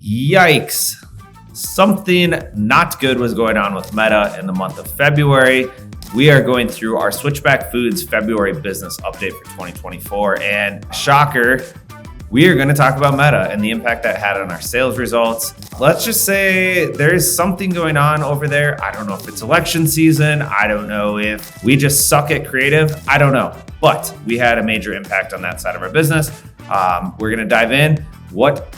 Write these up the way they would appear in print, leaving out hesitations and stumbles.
Yikes. Something not good was going on with Meta in the month of February. We are going through our Switchback Foods February business update for 2024. And shocker, we are going to talk about Meta and the impact that had on our sales results. Let's just say there's something going on over there. I don't know if it's election season. I don't know if we just suck at creative. I don't know. But we had a major impact on that side of our business. We're going to dive in. What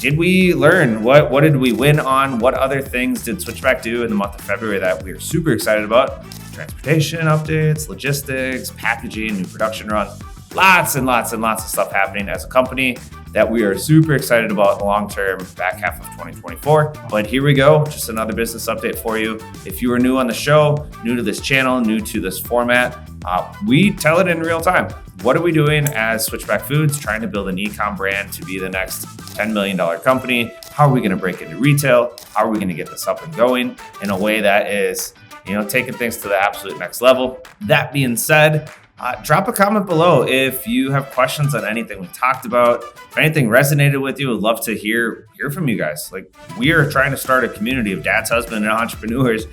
did we learn? What did we win on? What other things did Switchback do in the month of February that we are super excited about? Transportation updates, logistics, packaging, new production runs. Lots and lots and lots of stuff happening as a company that we are super excited about in the long-term back half of 2024. But here we go, just another business update for you. If you are new on the show, new to this channel, new to this format, we tell it in real time. What are we doing as Switchback Foods, trying to build an e-com brand to be the next $10 million company? How are we gonna break into retail? How are we gonna get this up and going in a way that is, taking things to the absolute next level? That being said, drop a comment below if you have questions on anything we talked about. If anything resonated with you, I'd love to hear from you guys. Like, we are trying to start a community of dads, husbands, and entrepreneurs,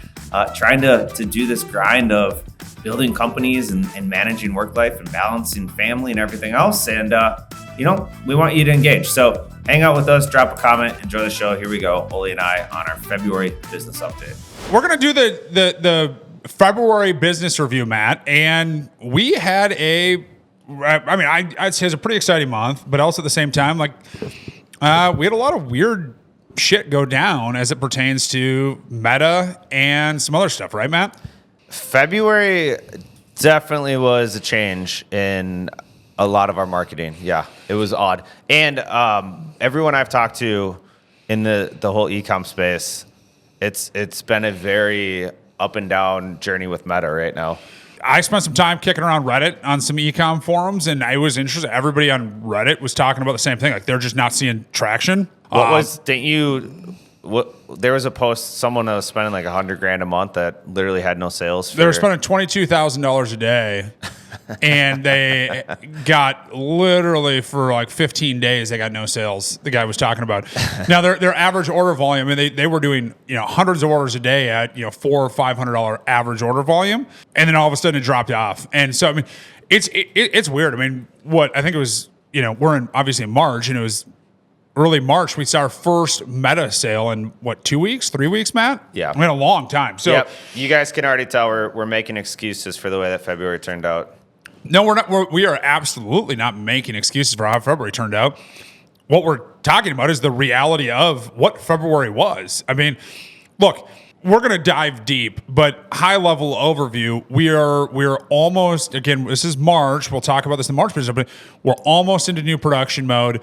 trying to do this grind of building companies and managing work life and balancing family and everything else. And, we want you to engage. So hang out with us, drop a comment, enjoy the show. Here we go, Ole and I on our February business update. We're going to do the February business review, Matt, and we had I'd say it's a pretty exciting month, but also at the same time, we had a lot of weird shit go down as it pertains to Meta and some other stuff, right, Matt? February definitely was a change in a lot of our marketing. Yeah, it was odd. And everyone I've talked to in the whole e-com space, it's been a very up and down journey with Meta right now. I spent some time kicking around Reddit on some e-com forums, and I was interested. Everybody on Reddit was talking about the same thing. Like, they're just not seeing traction. There was a post, someone was spending like $100,000 a month that literally had no sales. They were spending $22,000 a day, and they got literally for like 15 days, they got no sales. The guy was talking about. Now their average order volume, and they were doing hundreds of orders a day at $400 or $500 average order volume, and then all of a sudden it dropped off. And so it's weird. What I think it was, we're obviously in March, and it was early March, we saw our first Meta sale in 2 weeks, 3 weeks, Matt? Yeah. We had a long time. So yep. You guys can already tell we're making excuses for the way that February turned out. No, we're not. We are absolutely not making excuses for how February turned out. What we're talking about is the reality of what February was. Look, we're going to dive deep, but high level overview, we're almost, again, this is March. We'll talk about this in March, but we're almost into new production mode.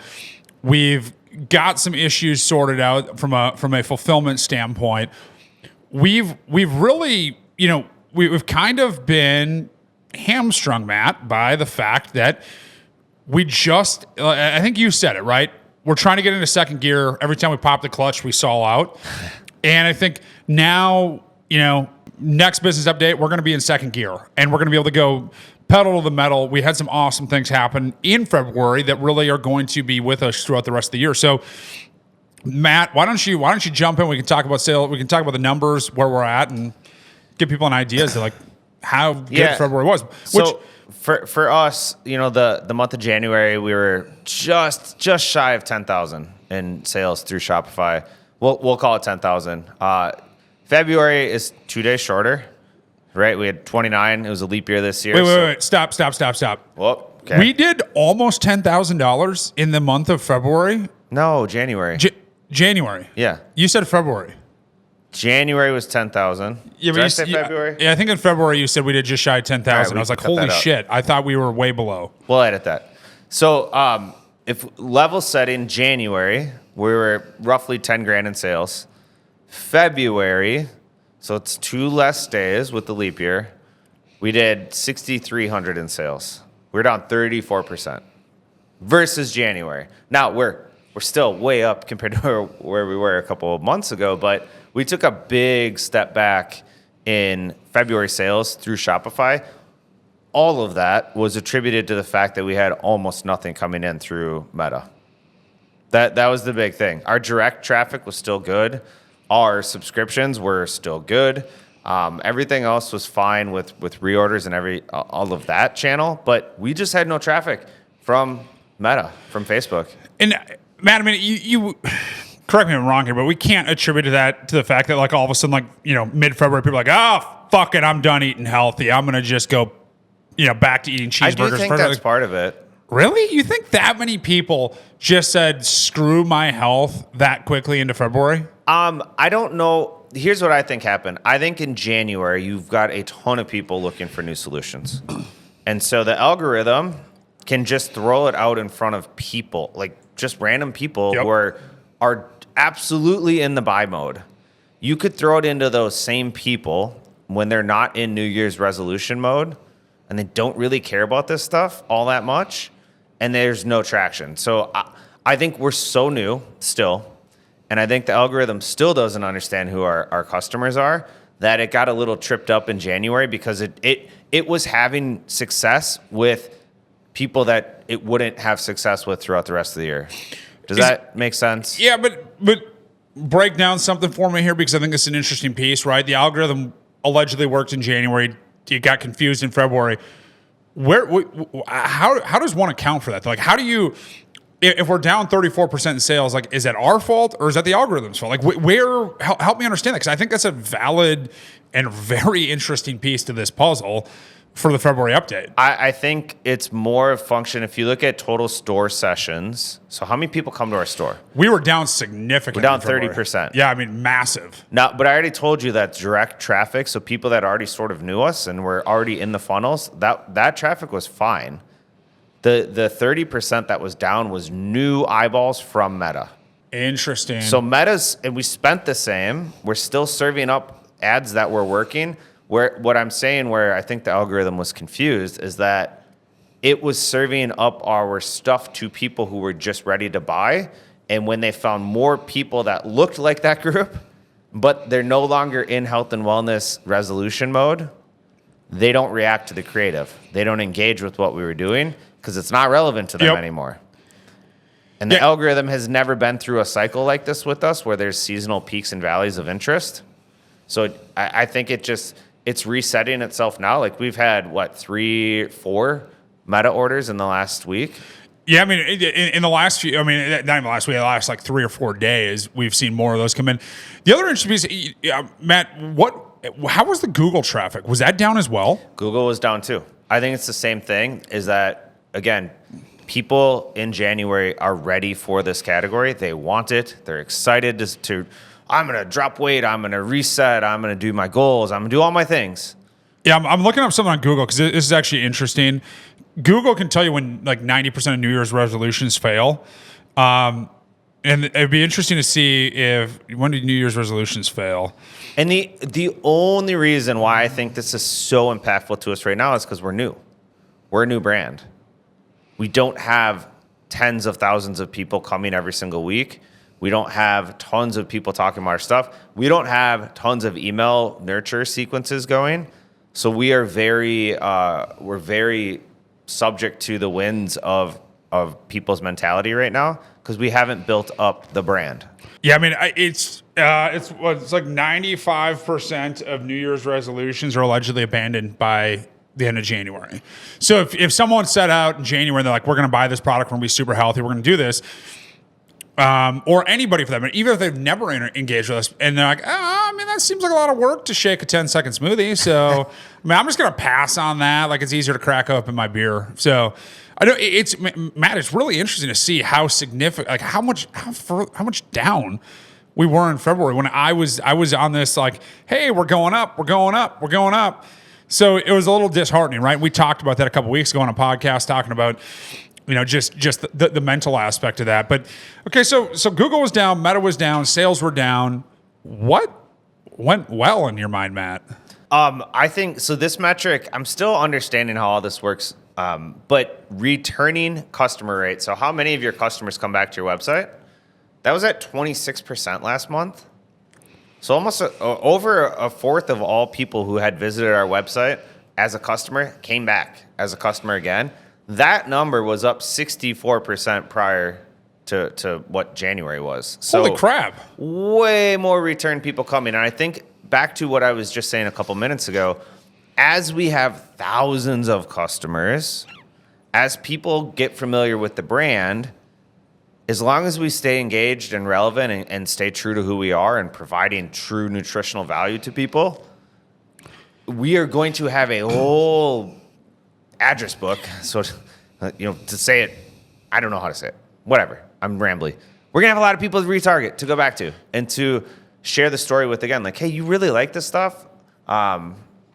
We've got some issues sorted out from a fulfillment standpoint. We've really, we've kind of been hamstrung, Matt, by the fact that I think you said it, right? We're trying to get into second gear. Every time we pop the clutch, we stall out. And I think now, next business update, we're going to be in second gear, and we're going to be able to go pedal to the metal. We had some awesome things happen in February that really are going to be with us throughout the rest of the year. So, Matt, why don't you jump in? We can talk about sales. We can talk about the numbers, where we're at, and give people an idea as to how good February was. So for us, the month of January, we were just shy of 10,000 in sales through Shopify. We'll call it 10,000. February is 2 days shorter. Right, we had 29. It was a leap year this year. Wait. Stop. Well, okay. We did almost $10,000 in the month of February. No, January. January. Yeah. You said February. January was 10,000. Yeah, Did I say February? Yeah, I think in February you said we did just shy of 10,000. I was like, holy shit! I thought we were way below. We'll edit that. So, if level set in January, we were roughly $10,000 in sales. February. So it's 2 less days with the leap year. We did 6,300 in sales. We're down 34% versus January. Now we're still way up compared to where we were a couple of months ago, but we took a big step back in February sales through Shopify. All of that was attributed to the fact that we had almost nothing coming in through Meta. That was the big thing. Our direct traffic was still good. Our subscriptions were still good. Everything else was fine with reorders and all of that channel, but we just had no traffic from Meta, from Facebook. And Matt, I mean, you correct me if I'm wrong here, but we can't attribute that to the fact that like all of a sudden, like, mid-February, people are like, oh, fuck it, I'm done eating healthy. I'm going to just go, back to eating cheeseburgers. I do think that's part of it. Really? You think that many people just said, screw my health that quickly into February? I don't know. Here's what I think happened. I think in January, you've got a ton of people looking for new solutions. And so the algorithm can just throw it out in front of people, like just random people who are absolutely in the buy mode. You could throw it into those same people when they're not in New Year's resolution mode and they don't really care about this stuff all that much, and there's no traction. So I think we're so new still, and I think the algorithm still doesn't understand who our customers are, that it got a little tripped up in January because it was having success with people that it wouldn't have success with throughout the rest of the year. Does that make sense? Yeah, but break down something for me here, because I think it's an interesting piece, right? The algorithm allegedly worked in January. It got confused in February. How does one account for that? Like, how do you, if we're down 34% in sales, like, is that our fault or is that the algorithm's fault? Like, help me understand that, because I think that's a valid and very interesting piece to this puzzle for the February update. I think it's more a function, if you look at total store sessions, so how many people come to our store? We were down significantly. We're down 30%. Yeah, I mean, massive. Now, but I already told you that direct traffic, so people that already sort of knew us and were already in the funnels, that traffic was fine. The 30% that was down was new eyeballs from Meta. Interesting. So Meta's, and we spent the same. We're still serving up ads that were working. What I'm saying, where I think the algorithm was confused, is that it was serving up our stuff to people who were just ready to buy. And when they found more people that looked like that group, but they're no longer in health and wellness resolution mode, they don't react to the creative. They don't engage with what we were doing because it's not relevant to them anymore. And the algorithm has never been through a cycle like this with us where there's seasonal peaks and valleys of interest. So I think it's resetting itself now. Like, we've had 3-4 Meta orders in the last week. Yeah, I mean, in the last few, I mean, not even the last week, the last like 3 or 4 days, we've seen more of those come in. The other interesting piece, Matt, how was the Google traffic? Was that down as well? Google was down too. I think it's the same thing, is that, again, people in January are ready for this category. They want it. They're excited to I'm going to drop weight. I'm going to reset. I'm going to do my goals. I'm going to do all my things. Yeah, I'm looking up something on Google because this is actually interesting. Google can tell you when like 90% of New Year's resolutions fail. And it'd be interesting to see when did New Year's resolutions fail? And the only reason why I think this is so impactful to us right now is because we're new. We're a new brand. We don't have tens of thousands of people coming every single week. We don't have tons of people talking about our stuff. We don't have tons of email nurture sequences going. So we are we're very subject to the winds of people's mentality right now because we haven't built up the brand. Yeah, I mean, it's like 95% of New Year's resolutions are allegedly abandoned by the end of January. So if someone set out in January and they're like, we're going to buy this product, we're going to be super healthy, we're going to do this, or anybody for that matter, even if they've never engaged with us, and they're like, I mean, that seems like a lot of work to shake a 10-second smoothie. So, I mean, I'm just going to pass on that. Like, it's easier to crack open my beer. So, I know Matt, it's really interesting to see how significant, like how much down we were in February when I was on this, like, hey, we're going up. So it was a little disheartening, right? We talked about that a couple weeks ago on a podcast, talking about, just the mental aspect of that. But okay, so Google was down, Meta was down, sales were down. What went well in your mind, Matt? I think so. This metric, I'm still understanding how all this works. But returning customer rate. So how many of your customers come back to your website? That was at 26% last month. So almost over a fourth of all people who had visited our website as a customer came back as a customer again. That number was up 64% prior to what January was. So Holy crap. way more return people coming. And I think back to what I was just saying a couple minutes ago, as we have thousands of customers, as people get familiar with the brand, as long as we stay engaged and relevant and stay true to who we are and providing true nutritional value to people, we are going to have a whole address book. So, to say it, I don't know how to say it. Whatever. I'm rambly. We're going to have a lot of people to retarget, to go back to, and to share the story with again. Like, hey, you really like this stuff?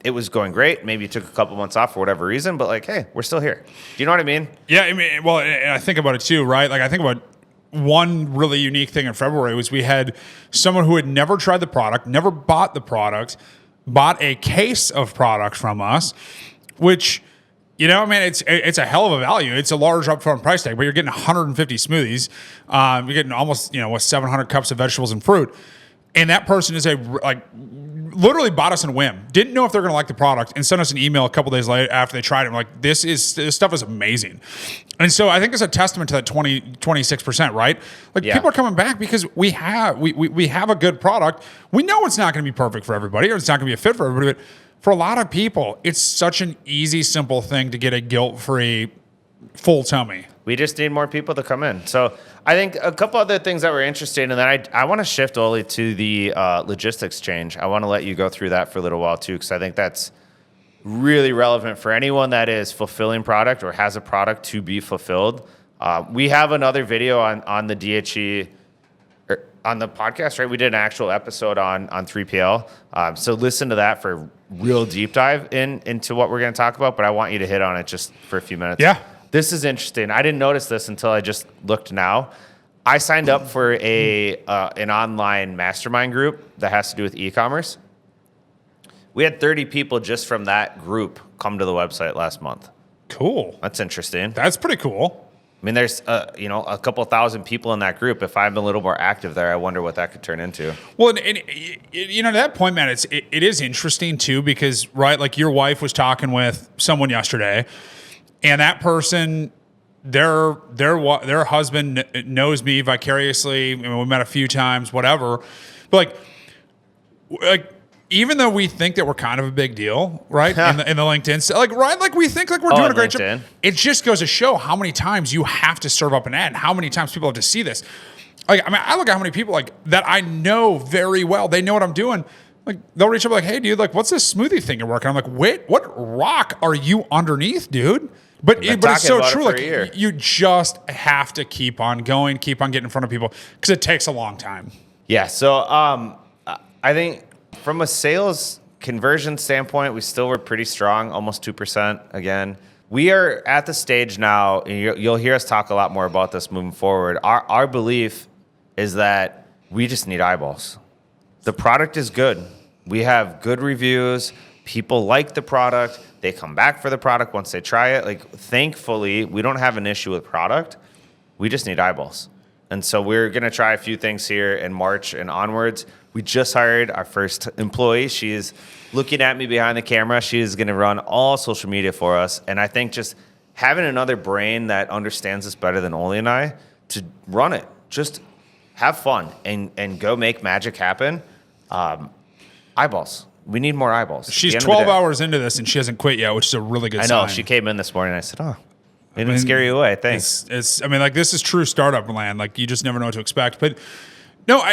It was going great. Maybe you took a couple months off for whatever reason, but like, hey, we're still here. Do you know what I mean? Yeah, I mean, well, and I think about it too, right? Like, I think about one really unique thing in February was we had someone who had never tried the product, never bought the product, bought a case of product from us, which, I mean, it's a hell of a value. It's a large upfront price tag, but you're getting 150 smoothies. You're getting almost, 700 cups of vegetables and fruit. And that person is literally bought us in a whim. Didn't know if they're going to like the product and sent us an email a couple days later after they tried it. I'm like, this stuff is amazing. And so I think it's a testament to that 26%, right? Like people are coming back because we have a good product. We know it's not going to be perfect for everybody or it's not going to be a fit for everybody, but for a lot of people, it's such an easy, simple thing to get a guilt-free full tummy. We just need more people to come in. So I think a couple other things that were interesting, and then I want to shift Ole to the logistics change. I want to let you go through that for a little while too, because I think that's really relevant for anyone that is fulfilling product or has a product to be fulfilled. We have another video on the D.H.E. on the podcast, right? We did an actual episode on 3PL. So listen to that for a real deep dive into what we're going to talk about, but I want you to hit on it just for a few minutes. Yeah. This is interesting. I didn't notice this until I just looked now. I signed up for an online mastermind group that has to do with e-commerce. We had 30 people just from that group come to the website last month. Cool. That's interesting. That's pretty cool. I mean, there's a couple thousand people in that group. If I'm a little more active there, I wonder what that could turn into. Well, and to that point, man, it is interesting too because, right, like your wife was talking with someone yesterday, and that person, their husband knows me vicariously. I mean, we met a few times, whatever. But like even though we think that we're kind of a big deal, right? in the LinkedIn, right? Like we think like we're doing a great job. It just goes to show how many times you have to serve up an ad and how many times people have to see this. Like, I mean, I look at how many people like that I know very well. They know what I'm doing. Like they'll reach up like, hey, dude, like what's this smoothie thing you're working on? I'm like, wait, what rock are you underneath, dude? But it's so true. Like you just have to keep on going, keep on getting in front of people because it takes a long time. Yeah. So I think from a sales conversion standpoint, we still were pretty strong, almost 2% again. We are at the stage now, and you'll hear us talk a lot more about this moving forward. Our belief is that we just need eyeballs. The product is good. We have good reviews. People like the product. They come back for the product once they try it. Like, thankfully, we don't have an issue with product. We just need eyeballs. And so we're going to try a few things here in March and onwards. We just hired our first employee. She is looking at me behind the camera. She is going to run all social media for us. And I think just having another brain that understands this better than Ole and I to run it, just have fun and go make magic happen. Eyeballs. We need more eyeballs. She's 12 hours into this and she hasn't quit yet, which is a really good sign. I know. She came in this morning and I said, it didn't scare you away. Thanks. I mean, like this is true startup land. Like you just never know what to expect. But no,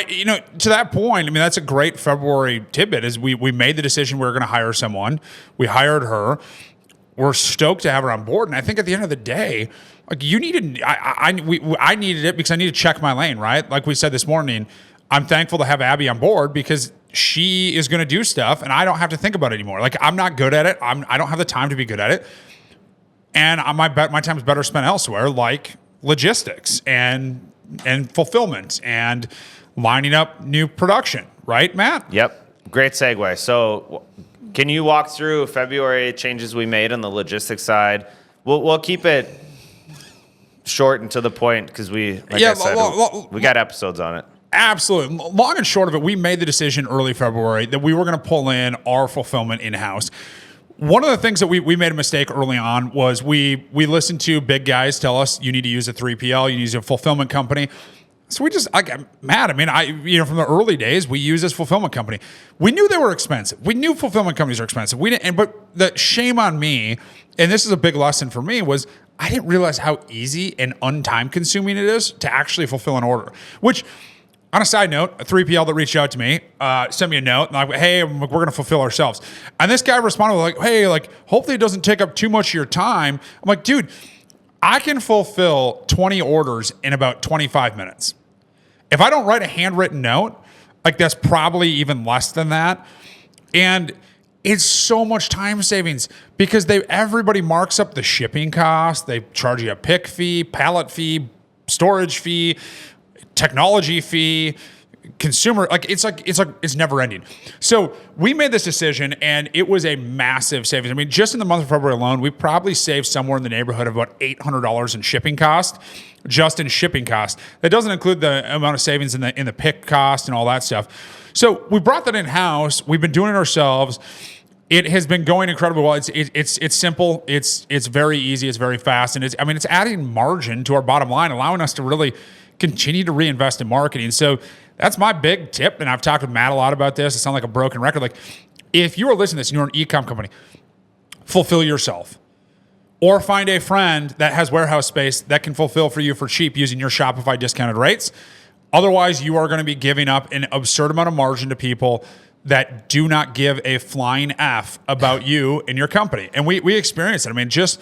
to that point, I mean, that's a great February tidbit is we made the decision we were going to hire someone. We hired her. We're stoked to have her on board. And I think at the end of the day, like you needed, I needed it because I need to check my lane, right? Like we said this morning, I'm thankful to have Abby on board because she is going to do stuff and I don't have to think about it anymore. Like I'm not good at it. I don't have the time to be good at it. And my time is better spent elsewhere, like logistics and fulfillment and lining up new production. Right, Matt? Yep. Great segue. So can you walk through February changes we made on the logistics side? We'll keep it short and to the point because we got episodes on it. Absolutely. Long and short of it, we made the decision early February that we were going to pull in our fulfillment in-house. One of the things that we made a mistake early on was we listened to big guys tell us you need to use a 3PL, you need to use a fulfillment company. So we just, Matt, I mean, from the early days, we used this fulfillment company. We knew they were expensive. We knew fulfillment companies are expensive. But the shame on me, and this is a big lesson for me, was I didn't realize how easy and untime consuming it is to actually fulfill an order. Which, on a side note, a 3PL that reached out to me, sent me a note, and like, hey, we're going to fulfill ourselves. And this guy responded with like, hey, like, hopefully it doesn't take up too much of your time. I'm like, dude, I can fulfill 20 orders in about 25 minutes. If I don't write a handwritten note, like that's probably even less than that. And it's so much time savings because everybody marks up the shipping cost. They charge you a pick fee, pallet fee, storage fee, technology fee, consumer, it's never ending. So we made this decision and it was a massive savings. I mean, just in the month of February alone, we probably saved somewhere in the neighborhood of about $800 in shipping cost, just in shipping cost. That doesn't include the amount of savings in the pick cost and all that stuff. So we brought that in-house. We've been doing it ourselves. It has been going incredibly well. It's simple. It's very easy. It's very fast. And it's adding margin to our bottom line, allowing us to really continue to reinvest in marketing. So that's my big tip. And I've talked with Matt a lot about this. It sounds like a broken record. Like if you are listening to this and you're an e-com company, fulfill yourself or find a friend that has warehouse space that can fulfill for you for cheap using your Shopify discounted rates. Otherwise, you are going to be giving up an absurd amount of margin to people that do not give a flying F about you and your company. And we experienced it. I mean, just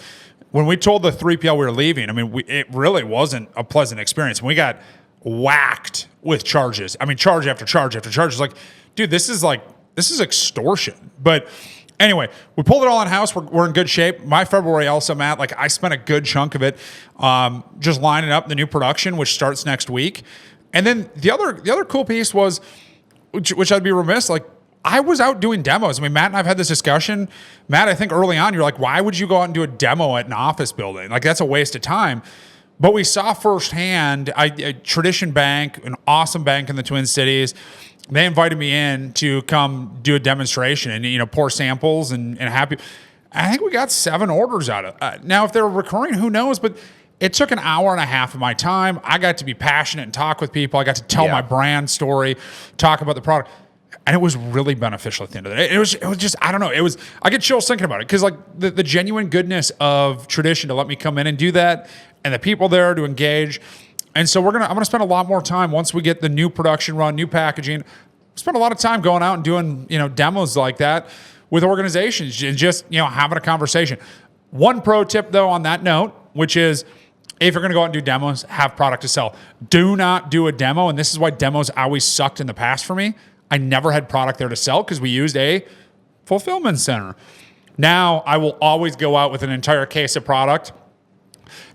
when we told the 3PL we were leaving, I mean, it really wasn't a pleasant experience. We got whacked with charges. I mean, charge after charge after charge. It's like, dude, this is extortion. But anyway, we pulled it all in-house. We're in good shape. My February also, Matt, like I spent a good chunk of it just lining up the new production, which starts next week. And then the other cool piece was, which I'd be remiss, like I was out doing demos. I mean, Matt and I've had this discussion. Matt, I think early on, you're like, why would you go out and do a demo at an office building? Like that's a waste of time. But we saw firsthand, Tradition Bank, an awesome bank in the Twin Cities, they invited me in to come do a demonstration and, pour samples and happy. I think we got 7 orders out of it. Now, if they're recurring, who knows? But it took an hour and a half of my time. I got to be passionate and talk with people. I got to tell my brand story, talk about the product. And it was really beneficial at the end of the day. It was just, I don't know. I get chills thinking about it because like the genuine goodness of Tradition to let me come in and do that and the people there to engage. And so I'm going to spend a lot more time once we get the new production run, new packaging, spend a lot of time going out and doing, demos like that with organizations and just, having a conversation. One pro tip though, on that note, which is if you're going to go out and do demos, have product to sell. Do not do a demo. And this is why demos always sucked in the past for me. I never had product there to sell because we used a fulfillment center. Now I will always go out with an entire case of product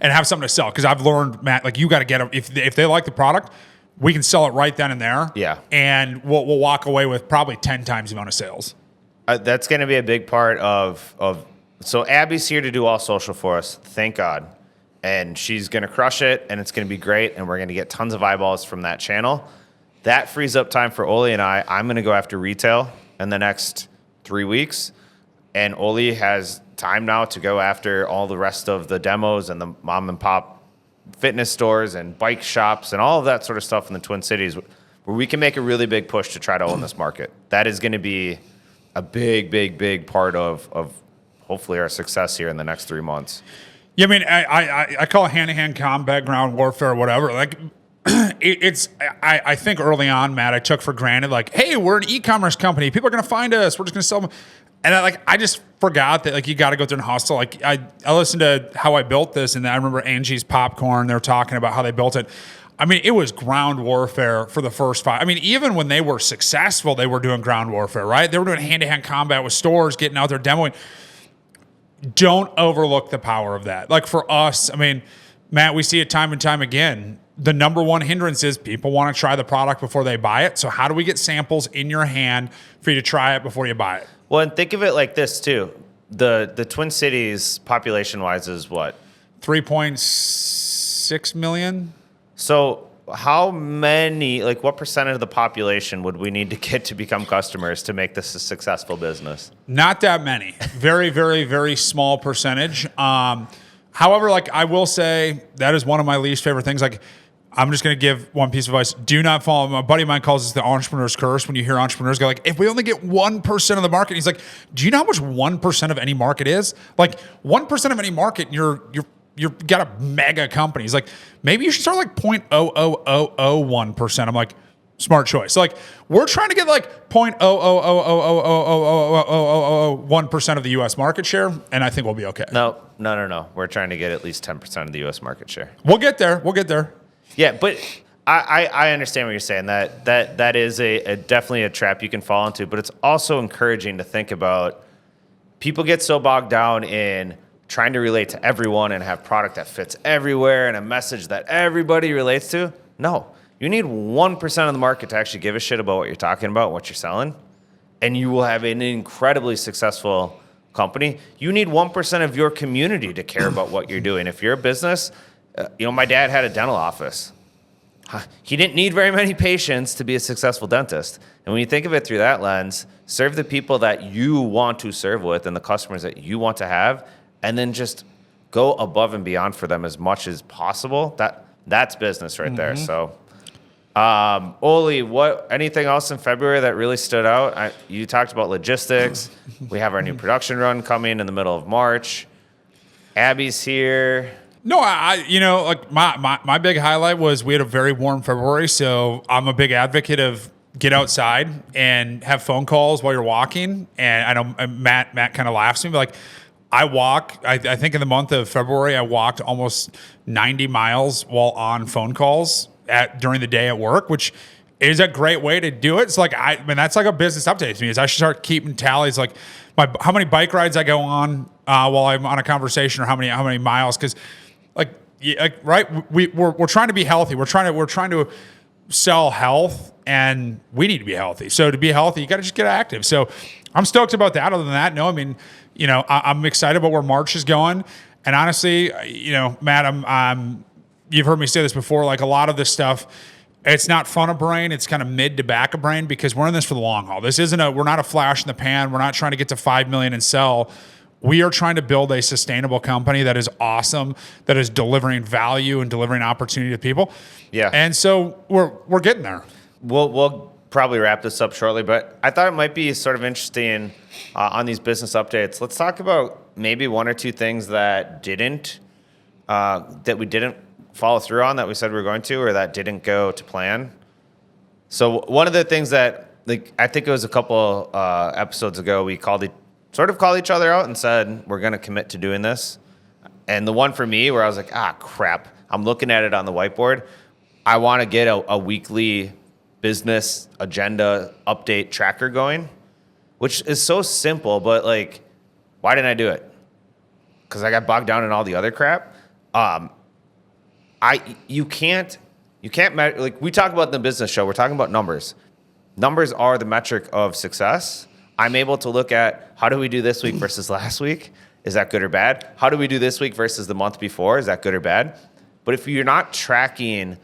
and have something to sell because I've learned, Matt, like you got to get them. If they like the product, we can sell it right then and there. Yeah. And we'll walk away with probably 10 times the amount of sales. That's going to be a big part of. So Abby's here to do all social for us. Thank God. And she's going to crush it and it's going to be great. And we're going to get tons of eyeballs from that channel. That frees up time for Ole and I. I'm going to go after retail in the next 3 weeks. And Ole has time now to go after all the rest of the demos and the mom and pop fitness stores and bike shops and all of that sort of stuff in the Twin Cities where we can make a really big push to try to own this market. That is going to be a big, big, big part of hopefully our success here in the next 3 months. Yeah, I mean, I call it hand-to-hand combat, ground warfare, or whatever. Like, I think early on, Matt, I took for granted, like, hey, we're an e-commerce company. People are going to find us. We're just going to sell them. And I just forgot that, like, you got to go through and hustle. Like, I listened to how I built this, and I remember Angie's Popcorn. They were talking about how they built it. I mean, it was ground warfare for the first 5. I mean, even when they were successful, they were doing ground warfare, right? They were doing hand-to-hand combat with stores, getting out there demoing. Don't overlook the power of that. Like for us, I mean, Matt, we see it time and time again. The number one hindrance is people want to try the product before they buy it. So how do we get samples in your hand for you to try it before you buy it? Well, and think of it like this too. The Twin Cities population-wise is what? 3.6 million. So how many, like what percentage of the population would we need to get to become customers to make this a successful business? Not that many. Very, very, very small percentage. However, like I will say that is one of my least favorite things. Like I'm just going to give one piece of advice. Do not follow. My buddy of mine calls this the entrepreneur's curse. When you hear entrepreneurs go like, if we only get 1% of the market, he's like, do you know how much 1% of any market is? Like 1% of any market, you're got a mega company. He's like, maybe you should start like 0.00001%. I'm like, smart choice. So like we're trying to get like 0.0000001% of the U.S. market share, and I think we'll be okay. No. We're trying to get at least 10% of the U.S. market share. We'll get there. Yeah, but I understand what you're saying. That is a definitely a trap you can fall into. But it's also encouraging to think about. People get so bogged down in trying to relate to everyone and have product that fits everywhere and a message that everybody relates to. No, you need 1% of the market to actually give a shit about what you're talking about, what you're selling, and you will have an incredibly successful company. You need 1% of your community to care about what you're doing. If you're a business, my dad had a dental office. He didn't need very many patients to be a successful dentist. And when you think of it through that lens, serve the people that you want to serve with and the customers that you want to have, and then just go above and beyond for them as much as possible. That's business right there. So, Ole, anything else in February that really stood out? You talked about logistics. We have our new production run coming in the middle of March. Abby's here. No, like my big highlight was we had a very warm February. So I'm a big advocate of get outside and have phone calls while you're walking. And I know Matt kind of laughs at me, but like I think in the month of February, I walked almost 90 miles while on phone calls during the day at work, which is a great way to do it. So like, that's like a business update to me is I should start keeping tallies, like how many bike rides I go on while I'm on a conversation or how many miles. Cause we're trying to be healthy. We're trying to sell health and we need to be healthy. So to be healthy, you got to just get active. So I'm stoked about that. Other than that, no, I mean, I'm excited about where March is going. And honestly, Matt, you've heard me say this before, like a lot of this stuff, it's not front of brain. It's kind of mid to back of brain because we're in this for the long haul. We're not a flash in the pan. We're not trying to get to 5 million and sell. We are trying to build a sustainable company that is awesome, that is delivering value and delivering opportunity to people. Yeah. And so we're getting there. We'll probably wrap this up shortly, but I thought it might be sort of interesting on these business updates. Let's talk about maybe one or two things that we didn't follow through on that we said we were going to, or that didn't go to plan. So one of the things that, like, I think it was a couple episodes ago, we called each other out and said, we're going to commit to doing this. And the one for me where I was like, crap, I'm looking at it on the whiteboard. I want to get a weekly business agenda update tracker going, which is so simple, but like, why didn't I do it? Because I got bogged down in all the other crap. You can't measure, like we talk about in the business show, we're talking about numbers. Numbers are the metric of success. I'm able to look at how do we do this week versus last week? Is that good or bad? How do we do this week versus the month before? Is that good or bad? But if you're not tracking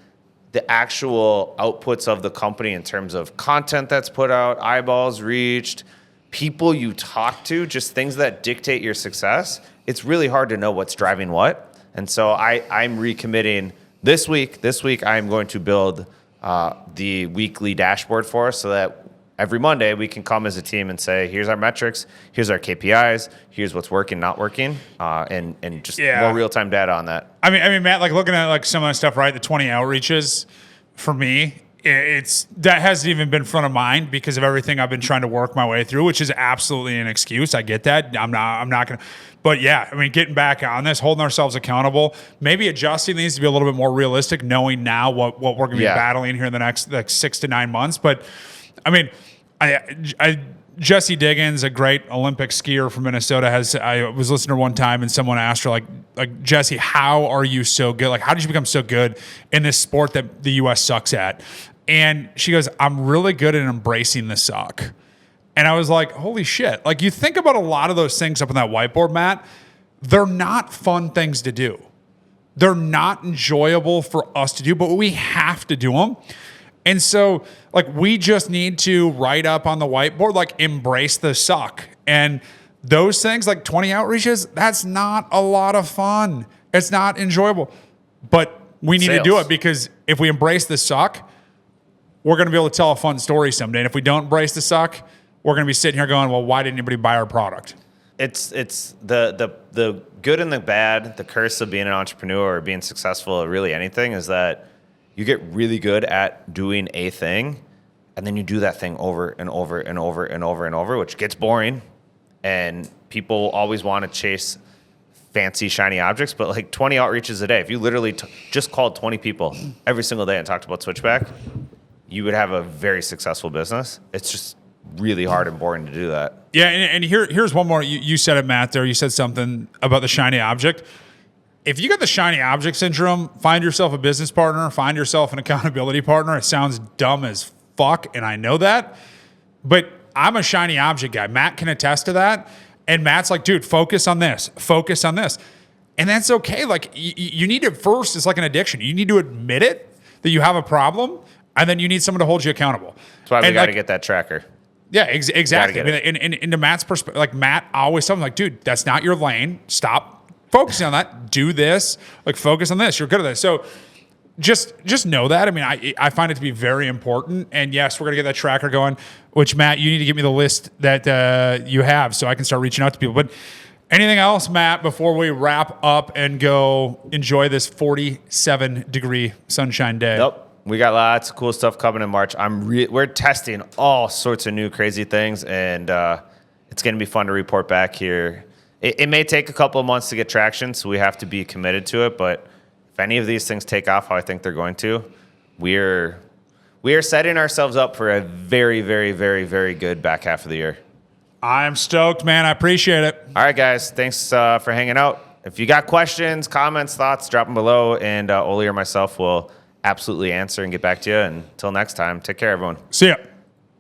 the actual outputs of the company in terms of content that's put out, eyeballs reached, people you talk to, just things that dictate your success, it's really hard to know what's driving what. And so I'm recommitting this week. This week I'm going to build the weekly dashboard for us so that every Monday we can come as a team and say, here's our metrics, here's our KPIs, here's what's working, not working, and just more real-time data on that. I mean, Matt, like looking at like some of the stuff, right? The 20 outreaches for me, that hasn't even been front of mind because of everything I've been trying to work my way through, which is absolutely an excuse. I get that. I'm not going to, but yeah, I mean, getting back on this, holding ourselves accountable, maybe adjusting these to be a little bit more realistic, knowing now what we're going to be battling here in the next 6 to 9 months. But I mean, Jesse Diggins, a great Olympic skier from Minnesota, I was listening to her one time and someone asked her like Jesse, how are you so good? Like, how did you become so good in this sport that the U.S. sucks at? And she goes, I'm really good at embracing the suck. And I was like, holy shit. Like, you think about a lot of those things up on that whiteboard, Matt, they're not fun things to do. They're not enjoyable for us to do, but we have to do them. And so, like, we just need to write up on the whiteboard, like, embrace the suck. And those things, like 20 outreaches, that's not a lot of fun. It's not enjoyable. But we need to do it, because if we embrace the suck, we're going to be able to tell a fun story someday. And if we don't embrace the suck, we're going to be sitting here going, well, why didn't anybody buy our product? It's the good and the bad, the curse of being an entrepreneur or being successful at really anything is that you get really good at doing a thing, and then you do that thing over and over and over and over and over, which gets boring. And people always want to chase fancy, shiny objects, but like 20 outreaches a day, if you literally just called 20 people every single day and talked about Switchback, you would have a very successful business. It's just really hard and boring to do that. Yeah, and here's one more. You said it, Matt, there. You said something about the shiny object. If you got the shiny object syndrome, find yourself a business partner, find yourself an accountability partner. It sounds dumb as fuck, and I know that, but I'm a shiny object guy. Matt can attest to that. And Matt's like, dude, focus on this, focus on this. And that's okay. Like, you need to first, it's like an addiction. You need to admit it, that you have a problem, and then you need someone to hold you accountable. That's why we got to get that tracker. Yeah, exactly. I mean, and to Matt's perspective, like, Matt always tells me, like, dude, that's not your lane. Stop focusing on that. Do this. Like, focus on this. You're good at this. So just know that. I mean, I find it to be very important. And yes, we're going to get that tracker going, which, Matt, you need to give me the list that you have so I can start reaching out to people. But anything else, Matt, before we wrap up and go enjoy this 47-degree sunshine day? Nope. We got lots of cool stuff coming in March. We're testing all sorts of new crazy things, and it's going to be fun to report back here. It may take a couple of months to get traction, so we have to be committed to it. But if any of these things take off how I think they're going to, we are setting ourselves up for a very, very, very, very good back half of the year. I'm stoked, man. I appreciate it. All right, guys. Thanks for hanging out. If you got questions, comments, thoughts, drop them below, and Ole or myself will absolutely answer and get back to you. Until next time, take care, everyone. See ya.